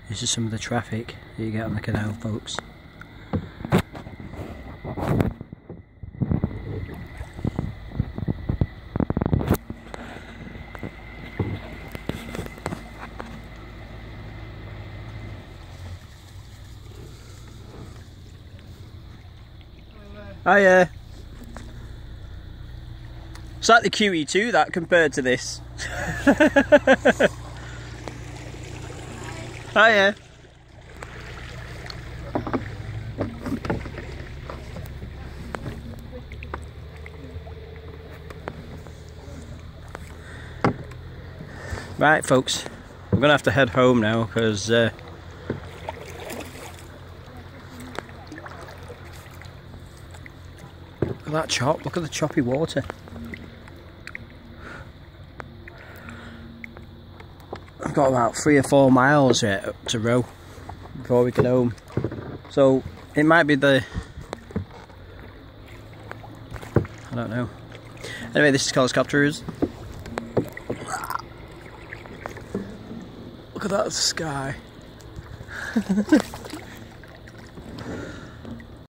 This is some of the traffic that you get on the canal, folks. Hiya. It's like the QE2 that compared to this. Hiya. Right, folks, we're gonna have to head home now because look at that chop, look at the choppy water. I've got about 3 or 4 miles yet up to row before we get home. So it might be the... I don't know. Anyway, this is Colscopters. Look at that sky.